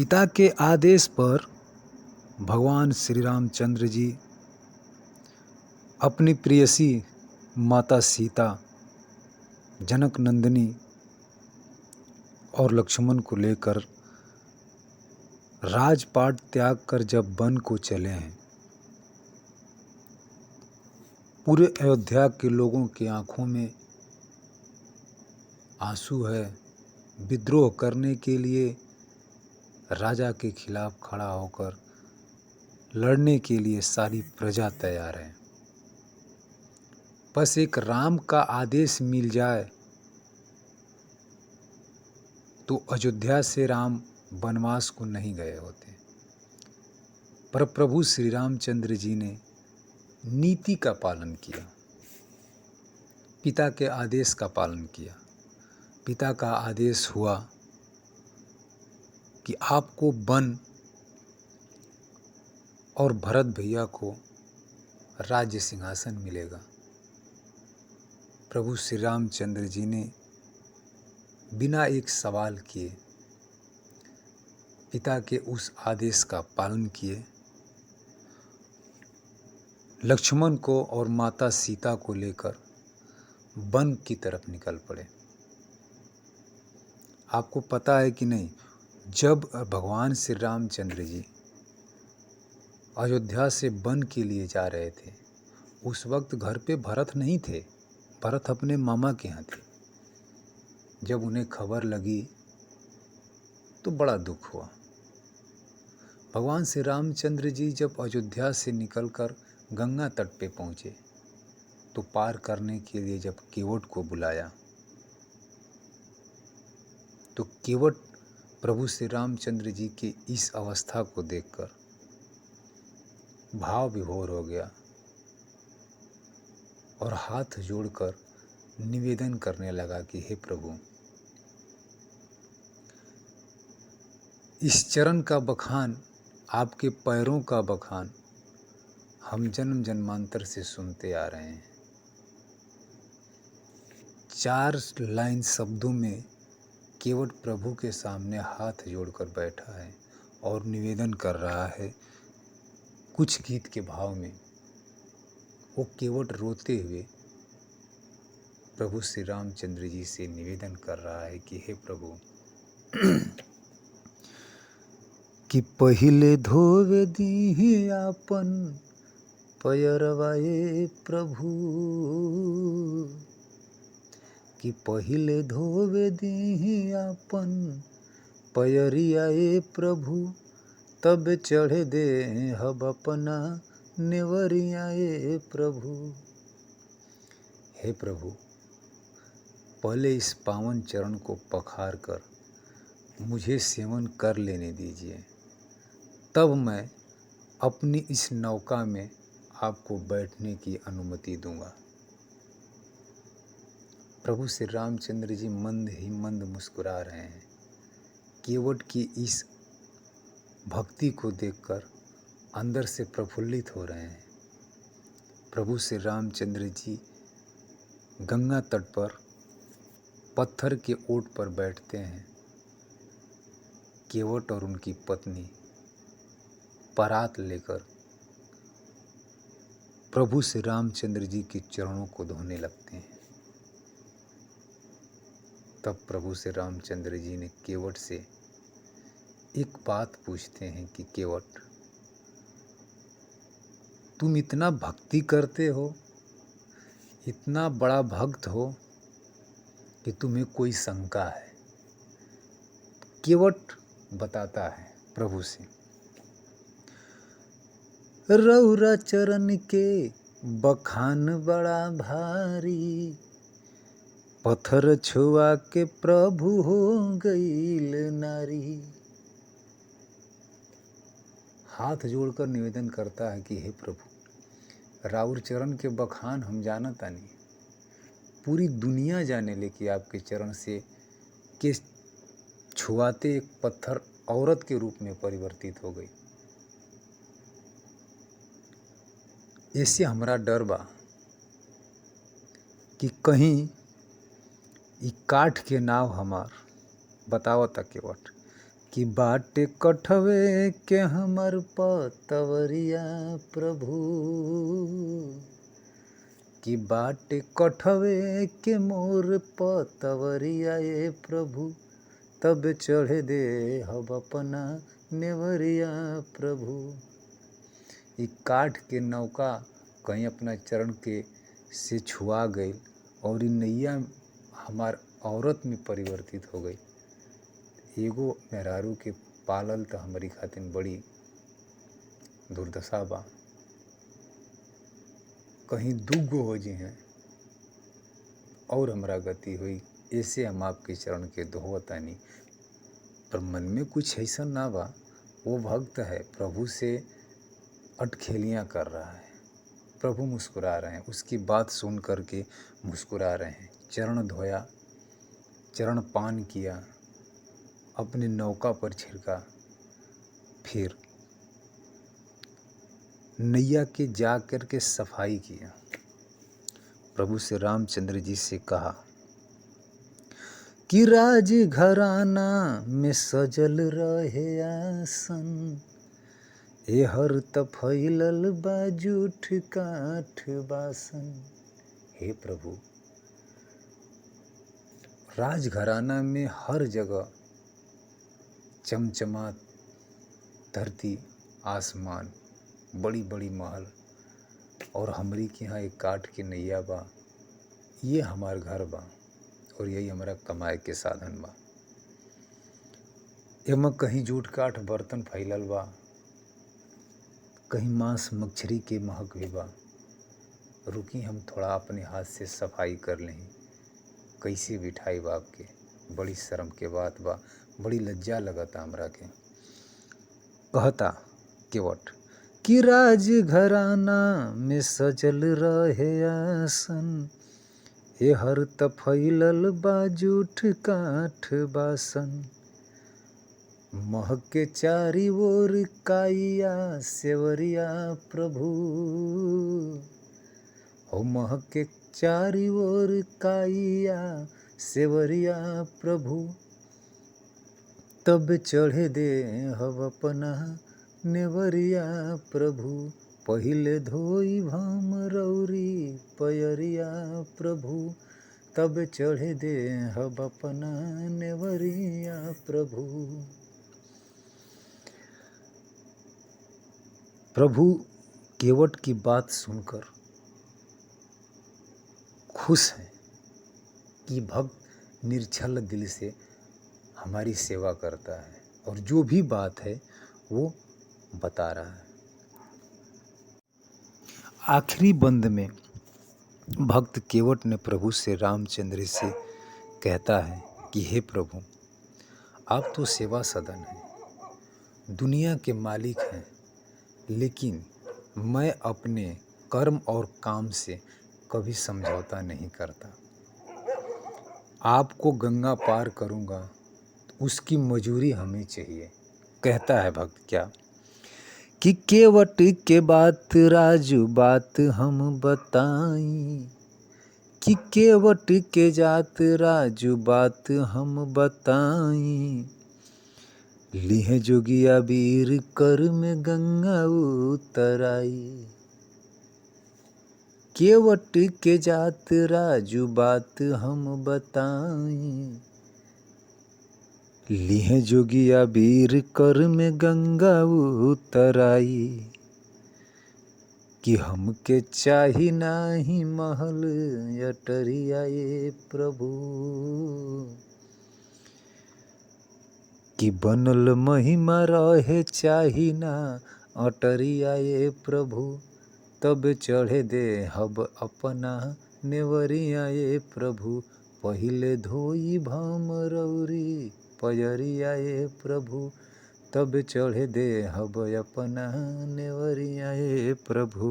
पिता के आदेश पर भगवान श्री रामचंद्र जी अपनी प्रेयसी माता सीता, जनक नंदिनी और लक्ष्मण को लेकर राजपाट त्याग कर जब वन को चले हैं, पूरे अयोध्या के लोगों की आंखों में आंसू है। विद्रोह करने के लिए राजा के खिलाफ खड़ा होकर लड़ने के लिए सारी प्रजा तैयार है। बस एक राम का आदेश मिल जाए तो अयोध्या से राम वनवास को नहीं गए होते। पर प्रभु श्री रामचंद्र जी ने नीति का पालन किया, पिता के आदेश का पालन किया। पिता का आदेश हुआ कि आपको वन और भरत भैया को राज्य सिंहासन मिलेगा। प्रभु श्री रामचंद्र जी ने बिना एक सवाल किए पिता के उस आदेश का पालन किए। लक्ष्मण को और माता सीता को लेकर वन की तरफ निकल पड़े। आपको पता है कि नहीं, जब भगवान श्री रामचंद्र जी अयोध्या से वन के लिए जा रहे थे, उस वक्त घर पे भरत नहीं थे। भरत अपने मामा के यहाँ थे। जब उन्हें खबर लगी तो बड़ा दुख हुआ। भगवान श्री रामचंद्र जी जब अयोध्या से निकलकर गंगा तट पे पहुँचे तो पार करने के लिए जब केवट को बुलाया तो केवट प्रभु श्री रामचंद्र जी की इस अवस्था को देखकर भाव विभोर हो गया और हाथ जोड़कर निवेदन करने लगा कि हे प्रभु, इस चरण का बखान, आपके पैरों का बखान हम जन्म जन्मांतर से सुनते आ रहे हैं। 4 लाइन शब्दों में केवट प्रभु के सामने हाथ जोड़कर बैठा है और निवेदन कर रहा है कुछ गीत के भाव में। वो केवट रोते हुए प्रभु श्री रामचंद्र जी से निवेदन कर रहा है कि हे प्रभु, कि पहिले धोवे दीहि आपन पयरवा ए प्रभु, कि पहिले धोवे दीहि आपन पयरिया ए प्रभु, तब चढ़े दे हब अपना नेवरिया ए प्रभु। हे प्रभु, पहले इस पावन चरण को पखार कर मुझे सेवन कर लेने दीजिए, तब मैं अपनी इस नौका में आपको बैठने की अनुमति दूंगा। प्रभु श्री रामचंद्र जी मंद ही मंद मुस्कुरा रहे हैं। केवट की इस भक्ति को देखकर अंदर से प्रफुल्लित हो रहे हैं। प्रभु श्री रामचंद्र जी गंगा तट पर पत्थर के ओट पर बैठते हैं। केवट और उनकी पत्नी परात लेकर प्रभु श्री रामचंद्र जी के चरणों को धोने लगते हैं। तब प्रभु श्री रामचंद्र जी ने केवट से एक बात पूछते हैं कि केवट, तुम इतना भक्ति करते हो, इतना बड़ा भक्त हो कि तुम्हें कोई शंका है? केवट बताता है प्रभु से, रौरा चरण के बखान बड़ा भारी, पत्थर छुआ के प्रभु हो गईल नारी। हाथ जोड़कर निवेदन करता है कि हे प्रभु, राउर चरण के बखान हम जानता नहीं, पूरी दुनिया जाने ले कि आपके चरण से के छुआते एक पत्थर औरत के रूप में परिवर्तित हो गई। ऐसे हमरा डर बा कि कहीं ई काठ के नाव हमार बतावता केवट, कि बाटे कठवे के हमर पतवरिया प्रभु, कि बाटे कठवे के मोर पतवरिया ये प्रभु, तब चढ़े दे हब अपना नेवरिया प्रभु। ई काठ के नौका कहीं अपना चरण के से छुआ गई और ई नैया हमार औरत में परिवर्तित हो गई। एगो मेहरारू के पालल तो हमारी खातिर बड़ी दुर्दशा बा। कहीं दुगो हो जी हैं और हमरा गति हुई, ऐसे हम आपके चरण के दोहतानी। पर मन में कुछ ऐसा ना बा। वो भक्त है, प्रभु से अटखेलियाँ कर रहा है, प्रभु मुस्कुरा रहे हैं, उसकी बात सुन करके मुस्कुरा रहे हैं। चरण धोया, चरण पान किया, अपने नौका पर छिड़का, फिर नैया के जा कर के सफाई किया। प्रभु से रामचंद्र जी से कहा कि राज घराना में सजल रहे आसन, एहर त फैलल बा जूठ काठ बासन। हे प्रभु, राजघराना में हर जगह चमचमात धरती आसमान, बड़ी बड़ी महल, और हमरी के यहाँ एक काठ के नैया बा। ये हमार घर बा और यही हमारा कमाए के साधन बा। एमे कहीं जूठ काठ बर्तन फैलल बा, कहीं मांस मछली के महक भी बा। रुकी हम थोड़ा अपने हाथ से सफाई कर लें। कैसे बिठाई बाप के, बड़ी शर्म के बात बा, बड़ी लज्जा लगता हमरा के। कहता केवट कि राज घराना में सजल रहे आसन, एहर त फैलल बा जूठ काठ बासन। महके चारी ओर काइया सेवरिया प्रभु, हो महके चारी ओर काइया सेवरिया प्रभु, तब चढ़े दे हब अपना नेवरिया प्रभु। पहिले धोई भम रौरी पयरिया प्रभु, तब चढ़े दे हब अपना नेवरिया प्रभु। प्रभु केवट की बात सुनकर खुश हैं कि भक्त निर्छल दिल से हमारी सेवा करता है और जो भी बात है वो बता रहा है। आखिरी बंद में भक्त केवट ने प्रभु से रामचंद्र से कहता है कि हे प्रभु, आप तो सेवा सदन हैं, दुनिया के मालिक हैं, लेकिन मैं अपने कर्म और काम से कभी समझौता नहीं करता। आपको गंगा पार करूँगा तो उसकी मजूरी हमें चाहिए। कहता है भक्त क्या कि केवट के बात राजू बात हम बताई, कि केवट के जात राजू बात हम बताई। लिहे जोगिया वीर कर में गंगा उतराई, केवट के जात राजू बात हम बताई। लिहे जोगिया वीर कर में गंगा उतराई, कि हमके चाही नाही महल अटरिया ये प्रभु, कि बनल महिमा रहे चाही ना अटरिया ये प्रभु, तब चढ़े दे हब अपना नेवरिया ये प्रभु। पहिले धोई भम रौरी पयरिया ये प्रभु, तब चढ़े दे हब अपना नेवरिया ये प्रभु।